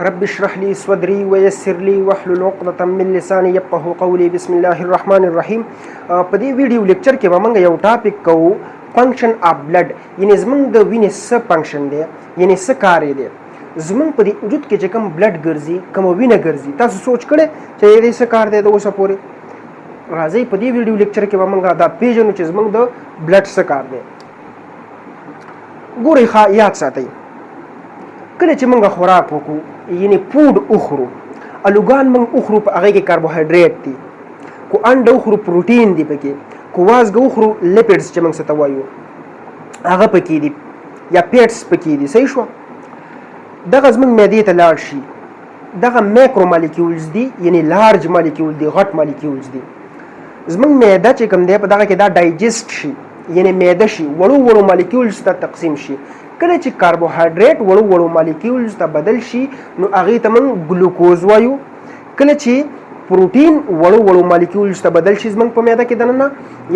रब इश्रह ली सदरी वयस्सिर ली वहलुल उक़दतम मिन लिसानी यफ़क़हू क़ौली बिस्मिल्लाहिर रहमानिर रहीम। په دې ویډیو لیکچر کې به موږ یو ټاپک کوو فنکشن اف بلډ، یعنی زموږ د وینې څه فنکشن دی، یعنی څه کار دی زموږ په دې وجود کې چې کوم بلډ ګرځي، کوم وینه ګرځي. تاسو سوچ کړئ چې دې څه کار دی د اوسه پورې. راځئ په دې ویډیو لیکچر کې به موږ دا پیژنو چې زموږ د بلډ څه کار دی. ګورئ ښه یاد ساتئ، کله چې موږ خوراک وکړو یعنی فوډ اخرو، الوګان موږ اخرو په هغه کې کاربوهایډریټ دي، کو انډه اخرو پروټین دی پکې، کو وازګه اخرو لیپیډز چې موږ څه ته وایو هغه پکې دي یا پیټس پکې دي. صحیح شو؟ دغه زموږ معدې ته لاړ شي، دغه مایکرو مالیکولز دي، یعنی لارج مالیکول دي، غټ مالیکولز دي. زموږ معده چې کوم دی په دغه کې دا ډایجست شي، یعنی معده شي وړو وړو مالیکولز ته تقسیم شي. کله چې کاربوهایډریټ وړو وړو مالیکولز ته بدل شي نو هغې ته موږ ګلوکوز وایو. کله چې پروټین وړو وړو مالیکولز ته بدل شي زموږ په معده کې دننه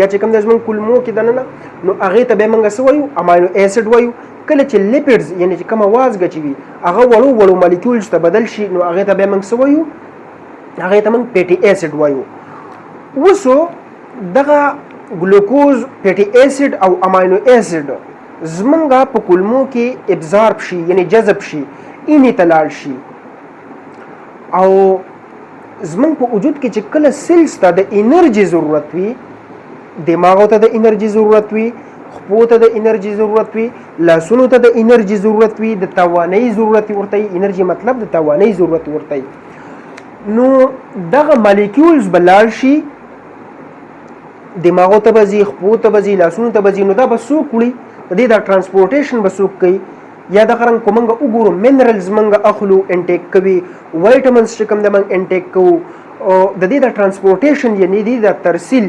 یا چې کوم دی زموږ کولمو کې دننه نو هغې ته بیا موږ څه وایو؟ امینو ایسډ وایو. کله چې لیپیډز یعنی چې کومه وازګه چې وي هغه وړو وړو مالیکولز ته بدل شي نو هغې ته بیا موږ څه وایو؟ هغې ته موږ فیټي ایسډ وایو. اوسو دغه ګلوکوز، فیټي ایسډ او امینو ایسډ زمونږ په کولمو کې ابزارب شي، یعنی جذب شي، اینې ته لاړ شي. او زمونږ په وجود کې چې کله سیلز ته د انرژي ضرورت وي، دماغو ته د انرژي ضرورت وي، خپو ته د انرژي ضرورت وي، لاسونو ته د انرژي ضرورت وي، د توانایي ضرورت ورته وي. انرژي مطلب د توانایي ضرورت ورته وي. نو دغه مالیکولز به لاړ شي، دماغو ته به ځي، خپو ته به ځي، لاسونو ته به ځي. نو دا به څوک وړي؟ د دې دا ټرانسپورټیشن به څوک کوي؟ یا دغه رنګ که موږ وګورو منرلز موږ اخلو، انټیک کوي، وایټامنز چې کوم دی موږ انټیک کوو. د دې دا ټرانسپورټیشن یعنی د دا ترسیل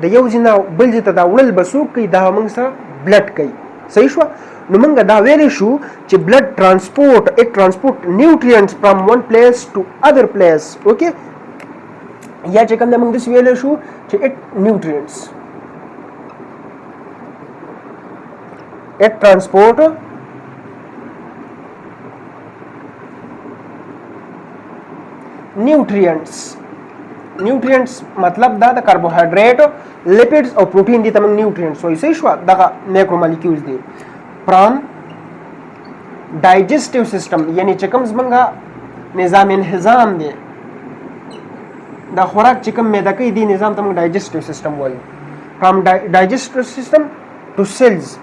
د یو ځای نه بل ځای ته دا وړل به څوک کوي؟ دا موږ سره بلډ کوي. صحیح شوه؟ نو موږ دا ویلی شو چې بلډ ټرانسپورټ اټ ټرانسپورټ نیوټرینټس فرام ون پلیس ټو ادر پلیس. اوکې، یا چې کوم دی موږ داسې ویلی شو چې اټ نیوټرینټس it transport nutrients مطلب دا د کاربوهایډریټ، لیپیډز او پروټین دي ته موږ نیوټرینټس وایو. صحیح شوه؟ دغه مایکرو مالیکولز دي فرام ډایجسټیو سیسټم، یعنی چې کوم زمونږ نظام انهضام دی، دا خوراک چې کوم معده کوي دې نظام ته موږ ډایجسټیو سیسټم وایو. فرام ډایجسټیو سیسټم ټو سیلز.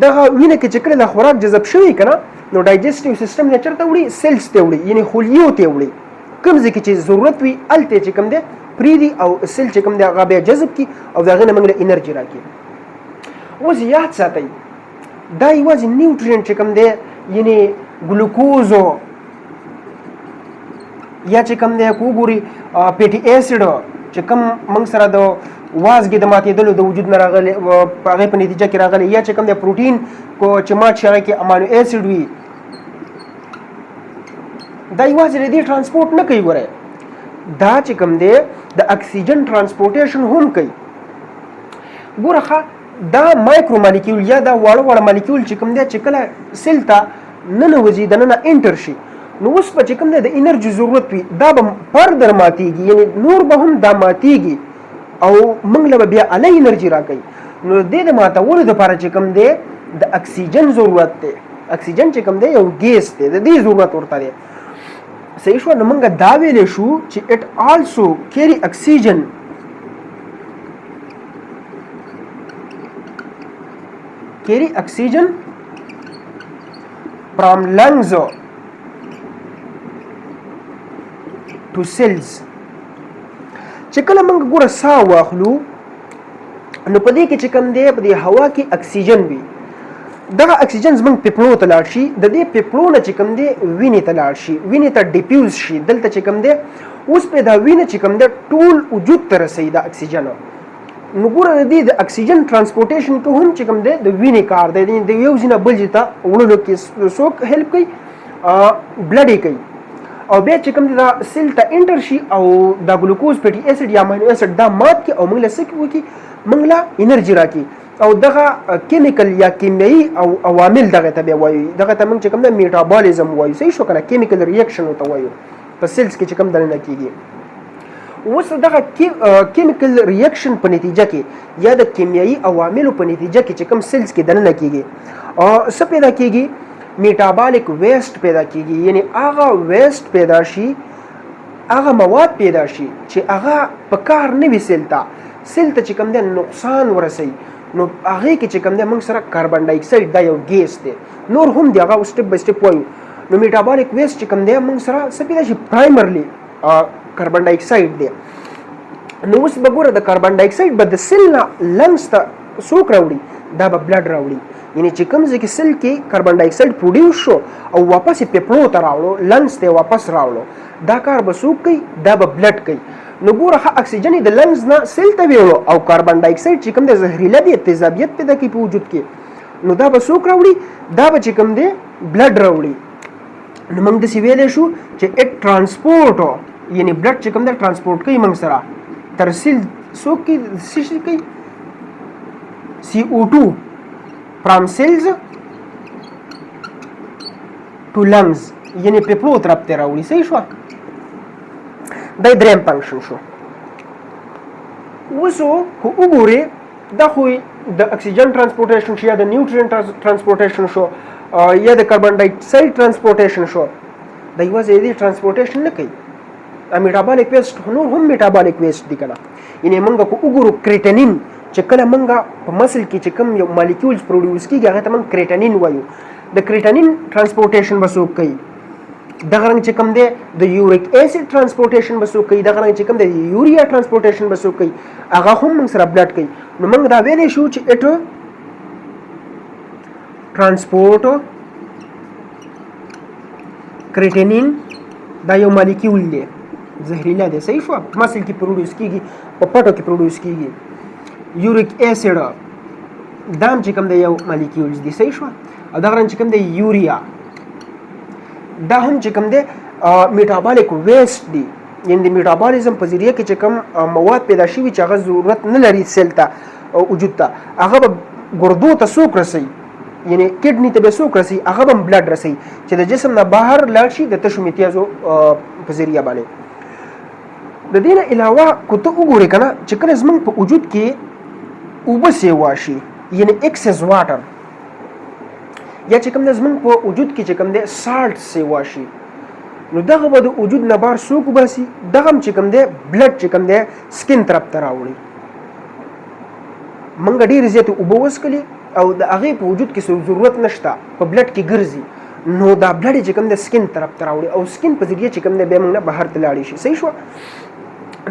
دغه وینه کې چې کله د خوراک جذب شوی که نه نو ډایجسټیو سیسټم نه چېرته وړي؟ سیلز ته وړي، یعنی خلیو ته وړي. کوم ځای کې چې ضرورت وي هلته چې کوم دی پرېږدي او سیل چې کوم دی هغه بیا جذب کړي او د هغې نه موږ له انرژي راکړي. اوس یاد ساتئ دا یوازې نیوټرینټ چې کوم دی یعنی ګلوکوز یا چې کوم دی که وګوري فیټي ایسډ چې کوم موږ سره د وازګې د ماتېدلو د وجود نه راغلی په هغې په نتیجه کې راغلی، یا چې کوم دی پروټین کو چې مات شي هغې کې امینو ایسډ وي، دا یوازې د دې ټرانسپورټ نه کوي. ګورئ دا چې کوم دی د اکسیجن ټرانسپورټیشن هم کوي. ګوره ښه دا مایکرو مالیکول یا دا واړه واړه مالیکول چې کوم دی چې کله سیل ته ننوځي دننه انټر شي نو اوس به چې کوم دی د انرژي ضرورت وي دا به فردر ماتېږي، یعنی نور به هم دا ماتېږي او موږ له به بیا الی انرژي راکوي. نو د دې د ماتولو دپاره چې کوم دی د اکسیجن ضرورت دی. اکسیجن چې کوم دی یو ګیس دی، د دې ضرورت ورته دی. صحیح شوه؟ نو موږ دا ویلی شو چې اټ آلسو کیری اکسیجن فرام لنگز ټو سیلز. چې کله موږ ګوره ساه واخلو نو په دې کې چې کوم دی په دې هوا کې اکسیجن وي، دغه اکسیجن زموږ پیپړو ته لاړ شي، د دې پیپړو نه چې کوم دی وینې ته لاړ شي، وینې ته ډیفیوز شي. دلته چې کوم دی اوس پرې دا وینه چې کوم دی ټول وجود ته رسوي دا اکسیجن. نو ګوره د دې د اکسیجن ټرانسپورټیشن کې هم چې کوم دی د وینې کار دی، د یو ځای نه بل ځای ته وړلو کې څوک هیلپ کوي؟ بلډ یې کوي. او بیا چې کوم دی دا سیل ته انټر شي او دا ګلوکوز، فیټي ایسډ یا امینو ایسډ دا مات کړي او موږ له څه وکړي؟ موږ له انرژي راکړي. او دغه کیمیکل یا کیمیاوي او عوامل دغه ته وایي، دغه ته موږ چې کوم د میټابولیزم وایو. صحیح شو کنه؟ کیمیکل ریاکشن ورته وایو په سیلز کې چې کوم دننه کیږي. اوس دغه کیمیکل ریاکشن په نتیجه کې یا د کیمیاوي عواملو په نتیجه کې چې کوم سیلز کې دننه کیږي څه پیدا کیږي؟ میټابولیک ویسٹ پیدا کیږي. یعنی هغه ویسٹ پیدا شي، هغه مواد پیدا شي چې هغه په کار نه وي سیل ته چې کوم دی نقصان ورسوي. نو هغه کې چې کوم دی موږ سره کاربن ډای اکساید دا یو ګیس دی، نور هم دی، هغه سټپ بای سټپ وایو. نو میټابولیک ویسٹ چې کوم دی موږ سره څه پیدا شي؟ پرایمرلی کاربن ډای اکساید دی. نو اوس به ګوره د کاربن ډای اکساید به د سیل نه لنګس ته څوک راوړي؟ دا به بلډ راوړي. یعنی چې کوم ځای کې سیل کې کاربن ډای اکساید پروډیوس شو او واپس یې پیپړو ته راوړو، لنګس ته واپس راوړو، دا کار به څوک کوي؟ دا به بلډ کوي. نو ګوره اکسیجن د لنګز نه سیل ته ویوړو او کاربن ډای اکساید چې کوم د زهرجن دی تیزابیت پیدا کوي په وجود کې. نو دا به څوک راوړي؟ دا به چې کوم دی بلډ راوړي. نو موږ داسې ویلی شو چې اټ ټرانسپورټ، یعنی بلډ چې کوم دی ټرانسپورټ کوي موږ سره تر سیل څوک کوي؟ څه شي کوي؟ CO2 from cells to lungs، یعنی پیپړو طرف ته راوړي. صحیح شو؟ دا دریم فنکشن شو. اوس خو وګورئ دا خو د اکسیجن ټرانسپورټیشن شو یا د نیوټرین ټرانسپورټیشن شو یا د کاربن ډای اکساید ټرانسپورټیشن شو. دا یوازې دې ټرانسپورټیشن نه کوي، میټابولیک ویسٹ نور هم میټابولیک ویسٹ دي کنه. یعنی موږ کو وګورو کریټینین چې کله موږ په مسل کې چې کوم یو مالیکولز پروډیوس کیږي هغه ته موږ کریټینین وایو. د کریټینین ټرانسپورټیشن به څوک کوي؟ دغه رنګ چې کوم دی د یوریک ایسډ ټرانسپورټیشن به څوک کوي؟ دغه رنګ چې کوم دی د یوریا ټرانسپورټیشن به څوک کوي؟ هغه هم موږ سره بلډ کوي. نو موږ دا ویلی شو چې اټ ټرانسپورټ کریټینین دا یو مالیکول دی، زهرجن دی. صحیح شو؟ مسل کې پروډیوس کیږي، په پټو کې پروډیوس کیږي. یوریک ایسډ دا هم چې کوم دی یو مالیکولز دی. صحیح شو؟ او دغه رنګ چې کوم دی یوریا دا هم چې کوم دی میټابولیک ویسٹ دی. یعنی د میټابولیزم په ذریعه کې چې کوم مواد پیدا شوي چې هغه ضرورت نه لري سیل ته وجود ته، هغه به ګردو ته څوک رسوي؟ یعنی کډنی ته به څوک رسوي؟ هغه به بلډ رسوي چې د جسم نه بهر لاړ شي د تشو میتیازو په ذریعه باندې. د دې نه علاوه که ته وګورې که نه چې کله زموږ په وجود کې اوبه سیوا شي، یعنی ایکسس واټر، یا چې کوم د زموږ په وجود کې چې کوم دی سالټ سیوا شي، نو دغه به د وجود نه بهر څوک وباسي؟ دغه هم چې کوم دی بلډ چې کوم دی سکن طرف ته راوړي. موږ ډېرې زیاتې اوبه وڅښلې او د هغې په وجود کې ضرورت نشته، په بلډ کې ګرځي، نو دا بلډ چې کوم دی سکن طرف ته راوړي او سکن په ذریعه چې کوم دی بیا موږ نه بهر ته لاړې شي. صحیح شوه؟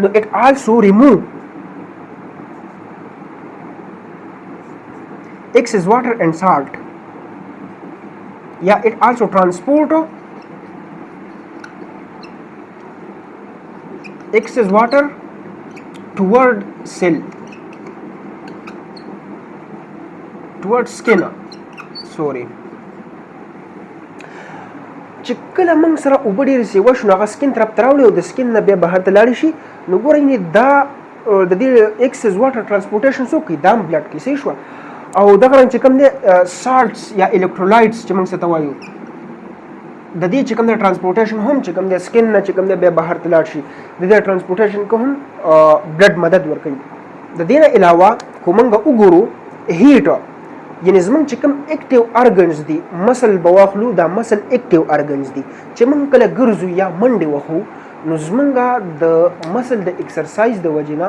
نو اټ آلسو ریموو excess water and salt. Yeah, it also transport excess water toward cell, toward skin. Sorry. چې کله موږ سره اوبه ډېرې سیوا شو نو هغه سکن طرف ته راوړي او د سکن نه بیا بهر ته لاړې شي. نو ګورئ دا د دې ایکسس واټر ټرانسپورټیشن څوک کوي؟ دا هم بلډ کوي. صحیح شوه؟ او دغه رنګ چې کوم دی سالټس یا الکترولایټس چې موږ څه ته وایو، د دې چې کوم دی ټرانسپورټیشن هم چې کوم دی سکن نه چې کوم دی بیا بهر ته لاړ شي، د دې ټرانسپورټیشن کې هم بلډ مدد ورکوي. د دې نه علاوه که موږ وګورو هیټ، یعنی زموږ چې کوم اکټیو ارګنز دي، مسل به واخلو، دا مسل اکټیو ارګنز دي چې موږ کله ګرځو یا منډې وهو نو زموږ د مسل د ایکسرسایز د وجې نه،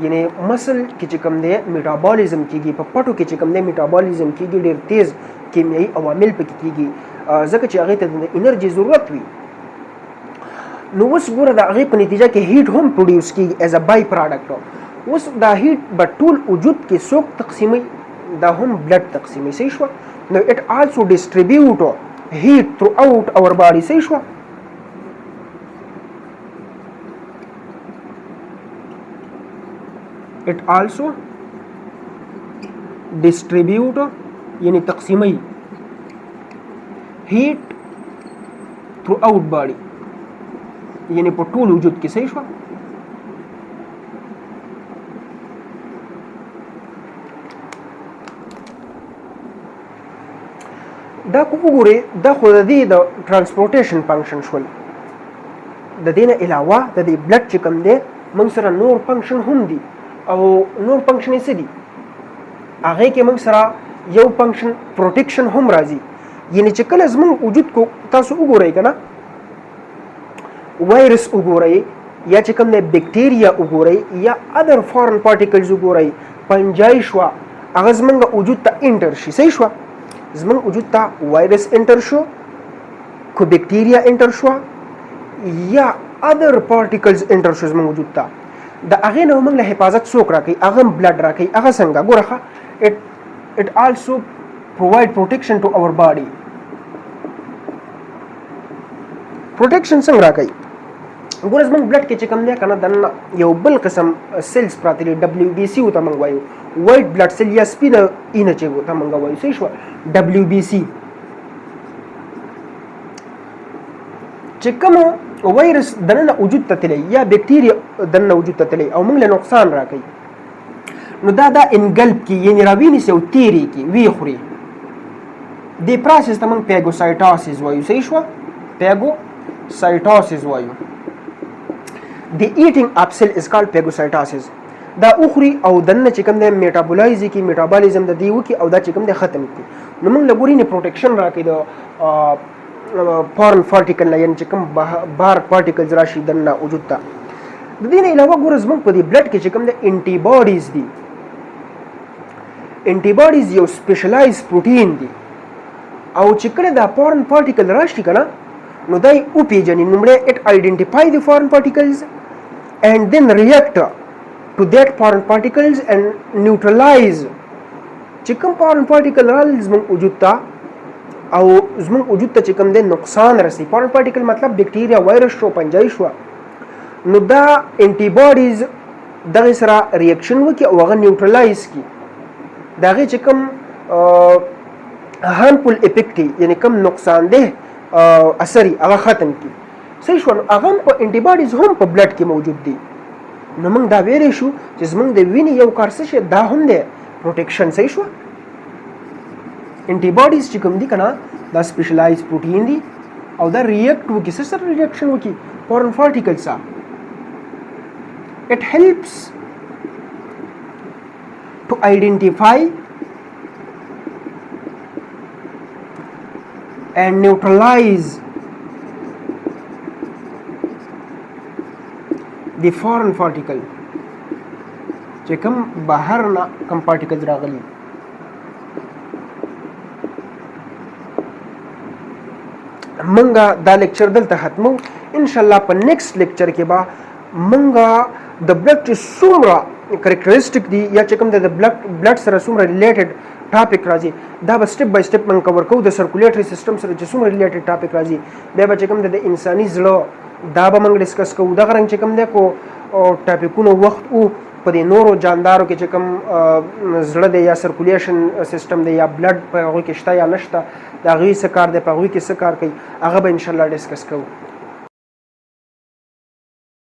یعنی مسل کې چې کوم دی میټابولیزم کیږي، په پټو کې چې کوم دی میټابولیزم کیږي، ډېر تیز کیمیاوي عوامل پکې کیږي ځکه چې هغې ته د انرژي ضرورت وي. نو اوس ګوره د هغې په نتیجه کې هیټ هم پروډیوس کیږي ایز ا بای پراډکټ. اوس دا هیټ به ټول وجود کې څوک تقسیموي؟ دا هم بلډ تقسیموي. صحیح شوه؟ نو اټ آلسو ډسټریبیوټ هیټ تھرو آؤٹ اور باډي. صحیح شوه؟ it also distribute یعنی تقسیمی heat throughout body یعنی په ټول وجود کې. صحیح شو؟ دا کو وګورئ دا خو د دې د ترانسپورټیشن فنکشن شول. د دې نه علاوه د دې بلډ چې کوم دی موږ سره نور فنکشن هم دي او نور فنکشن یې څه دي؟ هغې کې موږ سره یو فنکشن پروټیکشن هم راځي. یعنې چې کله زموږ وجود کو تاسو وګورئ که نه وایرس وګورئ یا چې کوم دی بیکټیریا وګورئ یا ادر فارن پارټیکلز وګورئ پنجای شوه هغه زموږ وجود ته انټر شي. صحیح شوه؟ زموږ وجود ته وایرس انټر شو کو بیکټیریا انټر شوه یا ادر پارټیکلز انټر شو زموږ وجود ته د هغې نه موږ له حفاظت څوک راکوي؟ هغه بلډ راکوي. هغه څنګه؟ ګوره ښه it also provide protection to our body. protection څنګه راکوي؟ ګوره زموږ بلډ کې چې کوم دی که نه دننه یو بل قسم سیلز پراته دي WBC ورته موږ وایو وایټ بلډ سیل یا سپینه اینه چې ورته موږ وایو. صحیح شوه؟ WBC چې کوم وایرس دننه وجود ته تللی یا بیکټیریا دننه وجود ته تللی او موږ له نقصان راکوي نو دا انګلب کی یعنی راوینیسي او تیری کی وی خوري. دې پروسس ته موږ پیګوسایټوسیس وایو. صحیح شوه؟ پیګوسایټوسیس وایو. The eating of cell is called phagocytosis. دا اخري او دنه چې کوم د میټابولایز کی میټابولیزم د دیو کی او دا چې کوم د ختم کی نو موږ لګوري نه پروټیکشن راکې د فارن پارټیکل نه یعنی چې کوم بار پارټیکلز راشي دنه وجود ته. د دې نه علاوه ګورز موږ په دې بلډ کې چې کوم د انټي باډیز دي انټي باډیز یو سپیشلایز پروټین دي او چې کله دا فارن پارټیکل راشي کنه نو دای او پیجنې نمبر it identify the foreign particles and then react to that foreign particles and neutralize چې کوم foreign particle رال زموږ وجود ته او زموږ وجود ته چې کوم د نقصان رسي. foreign particle مطلب بیکټیریا وایرس شو پنجای شو نو دا انټي باډیز دغه سره ریاکشن وکي او هغه نیوټرلایز کی دغه چې کوم هارمفul افیکټ یعنی کوم نقصان ده اثر هغه ختم کی. صحیح شو؟ هغه په انټي باډیز هم په بلډ کې موجود دي. نو موږ دا ویلی شو چې زموږ د وینې یو کار څه شي دا هم دی پروټیکشن. صحیح شو؟ انټي باډیز چې کوم دي که نه دا سپیشلایز پروټین دي او دا ریاکټ وکړي څه سره ریاکشن وکړي فارن پارټیکل سره. it helps to identify and neutralize the foreign particle چې کوم بهر نه کوم پارټیکلز راغلي. منګه دا لیکچر دلته ختمو ان شاء الله. په نیکسټ لیکچر کې به منګه د بلډ چې څومره کریکټریسټیک دي یا چې کوم د بلډ سره څومره ریلیټډ ټاپک راځي دا به سټپ بای سټپ موږ کور کوو. د سرکولیټري سیستم سره چې څومره ریلیټډ ټاپک راځي بیا به چې کوم د انساني زړه دا به موږ ډسکس کوو. دغه رنګ چې کوم دی کو ټاپکونو وخت او په دې نورو جاندارو کې چې کوم زړه دی یا سرکولیشن سیستم دی یا بلډ په هغوی کې شته یا نشته د هغوی څه کار دی په هغوی کې څه کار کوي هغه به انشاءالله ډسکس کوو.